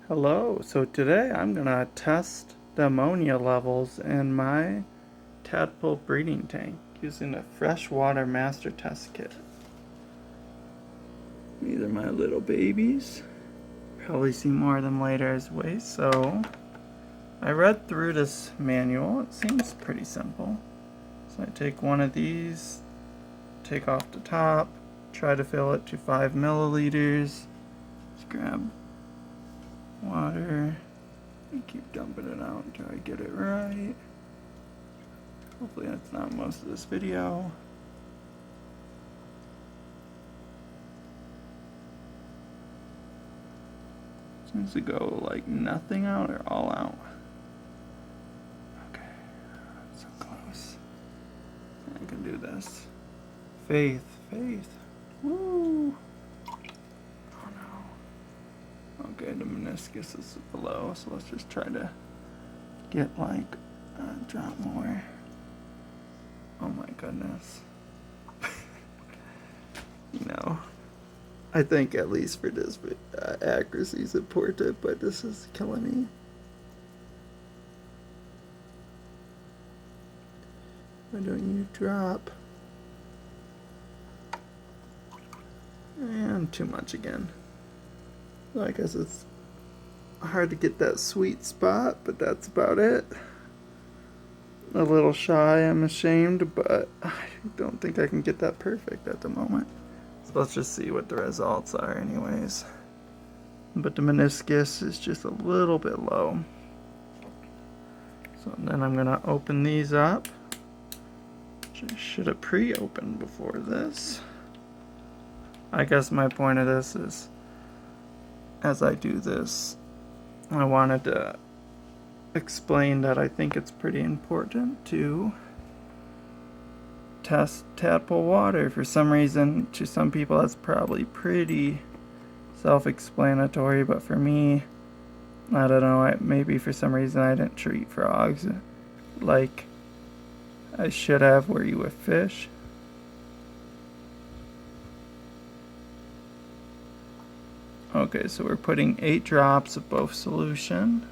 Hello, so today I'm gonna test the ammonia levels in my tadpole breeding tank using a freshwater master test kit. These are my little babies. Probably see more of them later as well. So I read through this manual. It seems pretty simple. So I take one of these, take off the top, try to fill it to 5 milliliters. Just grab water and keep dumping it out until I get it right. Hopefully that's not most of this video. Seems to go like nothing out or all out. Okay, so close. I can do this. Faith, faith. Woo! Oh no. Okay, the meniscus is below, so let's just try to get like a drop more. Oh my goodness. I think at least for this accuracy is important, but this is killing me. Why don't you drop? And too much again. So I guess it's hard to get that sweet spot, but that's about it. A little shy, I'm ashamed, but I don't think I can get that perfect at the moment. So let's just see what the results are anyways. But the meniscus is just a little bit low. So then I'm gonna open these up. Should have pre-opened before this. I guess my point of this is, as I do this, I wanted to explain that I think it's pretty important to test tadpole water. For some reason, to some people that's probably pretty self-explanatory, but for me, I don't know, maybe for some reason I didn't treat frogs like I should have where you would fish. Okay, so we're putting 8 drops of both solution,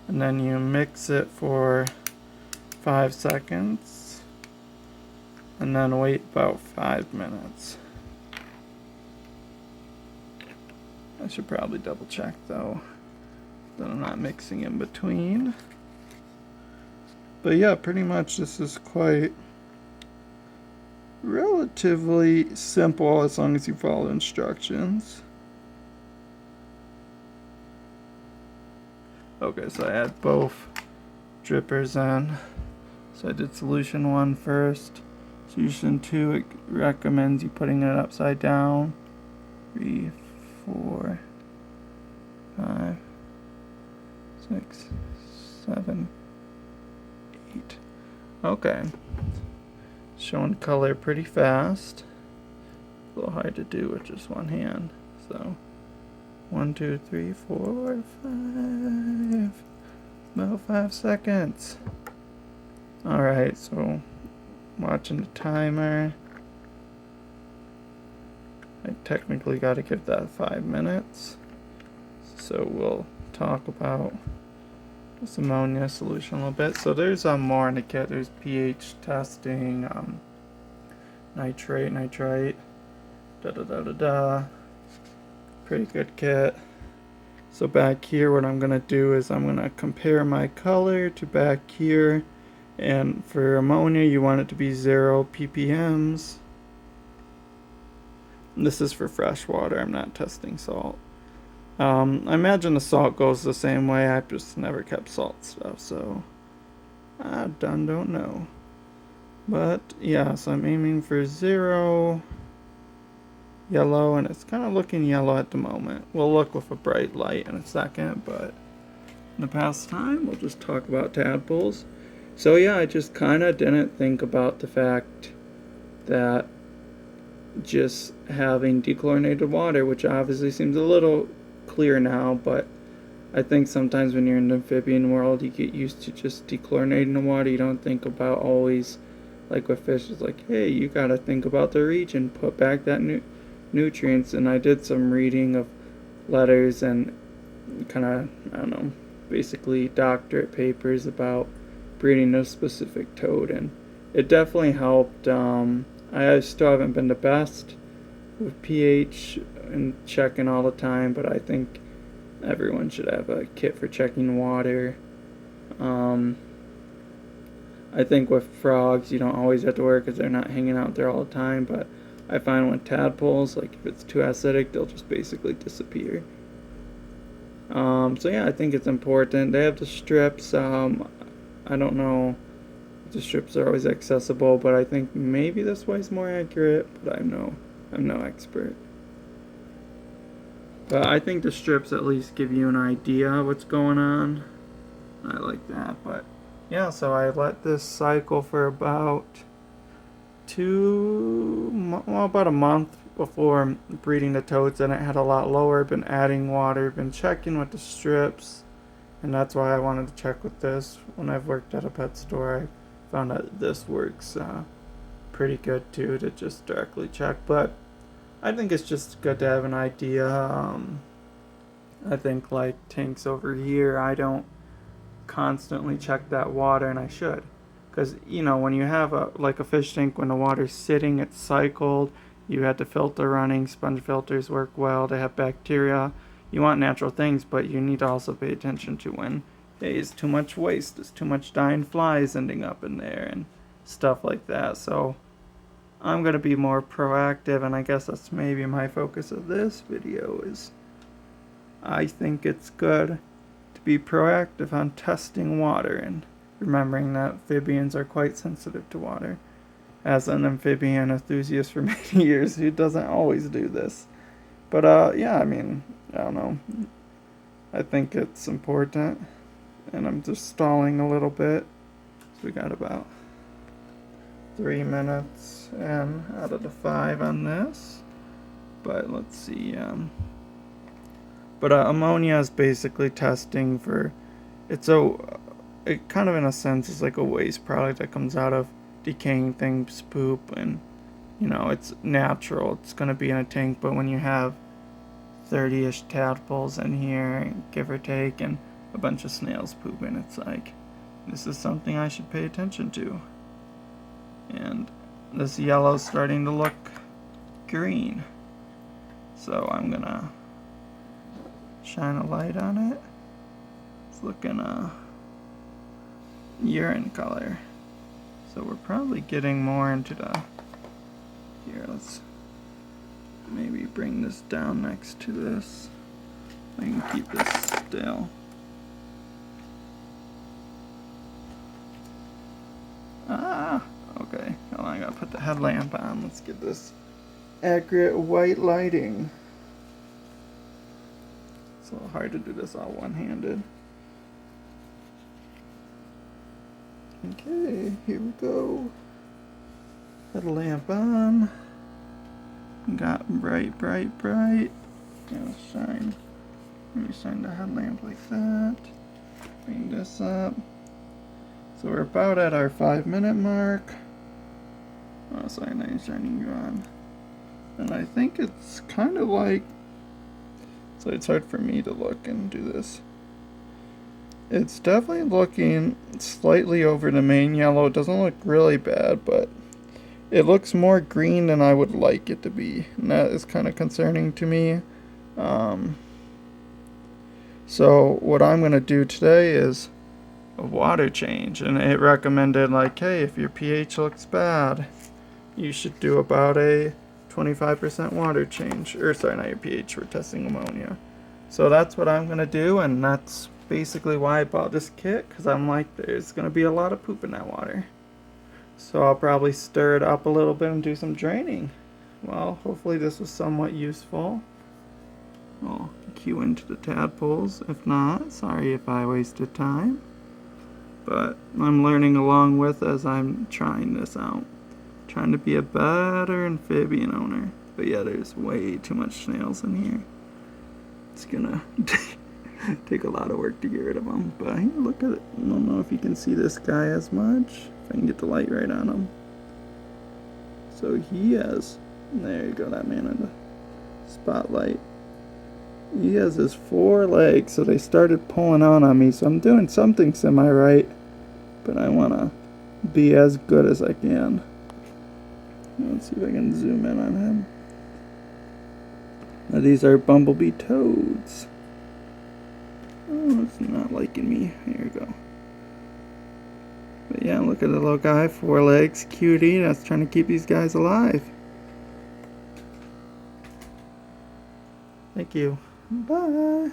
and then you mix it for 5 seconds, and then wait about 5 minutes. I should probably double check though that I'm not mixing in between. But yeah, pretty much this is quite relatively simple as long as you follow instructions. Okay, so I add both drippers in. So I did solution 1 first. Solution 2, it recommends you putting it upside down. 3, 4, 5, 6, 7, 8. Okay. Showing color pretty fast. A little hard to do with just one hand. So 1, 2, 3, 4, 5. About 5 seconds. Alright, so watching the timer. I technically got to give that 5 minutes. So we'll talk about this ammonia solution a little bit. So there's more in the kit. There's pH testing, nitrite, Pretty good kit. So back here, what I'm going to do is I'm going to compare my color to back here. And for ammonia, you want it to be 0 ppms. This is for fresh water. I'm not testing salt. I imagine the salt goes the same way. I've just never kept salt stuff, so I don't know. But yeah, so I'm aiming for 0 yellow, and it's kind of looking yellow at the moment. We'll look with a bright light in a second, but in the past time, we'll just talk about tadpoles. So yeah, I just kind of didn't think about the fact that just having dechlorinated water, which obviously seems a little clear now, but I think sometimes when you're in the amphibian world, you get used to just dechlorinating the water. You don't think about always, like with fish, it's like, hey, you gotta think about the region, put back that nutrients. And I did some reading of letters and kind of, I don't know, basically doctorate papers about breeding a specific toad, and it definitely helped. I still haven't been the best with pH and checking all the time, but I think everyone should have a kit for checking water. Um, I think with frogs, you don't always have to worry because they're not hanging out there all the time, but I find with tadpoles, like if it's too acidic, they'll just basically disappear. So yeah, I think it's important. They have the strips. I don't know if the strips are always accessible, but I think maybe this way is more accurate, but I'm no expert. But I think the strips at least give you an idea of what's going on. I like that, but yeah, so I let this cycle for about about a month before breeding the toads, and it had a lot lower. Been adding water, been checking with the strips, and that's why I wanted to check with this. When I've worked at a pet store, I found that this works pretty good too, to just directly check. But I think it's just good to have an idea. I think like tanks over here, I don't constantly check that water, and I should, because when you have a fish tank, when the water's sitting, it's cycled, you had the filter running. Sponge filters work well, they have bacteria. You want natural things, but you need to also pay attention to when it's too much waste, there's too much dying flies ending up in there and stuff like that. So I'm going to be more proactive, and I guess that's maybe my focus of this video is I think it's good to be proactive on testing water and remembering that amphibians are quite sensitive to water. As an amphibian enthusiast for many years, who doesn't always do this? But yeah, I mean, I don't know. I think it's important, and I'm just stalling a little bit. So we got about 3 minutes and out of the 5 on this. But let's see. But ammonia is basically testing for, it kind of in a sense is like a waste product that comes out of decaying things, poop, and it's natural. It's going to be in a tank, but when you have 30-ish tadpoles in here, give or take, and a bunch of snails pooping, it's like, this is something I should pay attention to. And this yellow's starting to look green, so I'm gonna shine a light on it. It's looking urine color, so we're probably getting more into the, here, let's maybe bring this down next to this. I can keep this still. Okay, hold on, I gotta put the headlamp on. Let's get this accurate white lighting. It's a little hard to do this all one-handed. Okay, here we go. Headlamp on. Got bright. Now shine. Let me shine the headlamp like that. Bring this up. So we're about at our 5-minute mark. Oh, sorry, now you're shining you on. And I think it's kind of like, so it's hard for me to look and do this. It's definitely looking slightly over the main yellow. It doesn't look really bad, but it looks more green than I would like it to be, and that is kind of concerning to me. So what I'm going to do today is a water change, and it recommended like, hey, if your pH looks bad, you should do about a 25% water change. Or sorry, not your pH, we're testing ammonia. So that's what I'm going to do, and that's basically why I bought this kit, because I'm like, there's going to be a lot of poop in that water. So I'll probably stir it up a little bit and do some draining. Well, hopefully this was somewhat useful. I'll cue into the tadpoles. If not, sorry if I wasted time. But I'm learning along with as I'm trying this out. Trying to be a better amphibian owner. But yeah, there's way too much snails in here. It's gonna take a lot of work to get rid of them. But look at it. I don't know if you can see this guy as much. If I can get the light right on him. So he has, there you go, that man in the spotlight. He has his 4 legs, so they started pulling out on me, so I'm doing something semi-right, but I want to be as good as I can. Let's see if I can zoom in on him. Now these are bumblebee toads. Oh, it's not liking me. Here we go. But yeah, look at the little guy, 4 legs, cutie. That's trying to keep these guys alive. Thank you. Bye.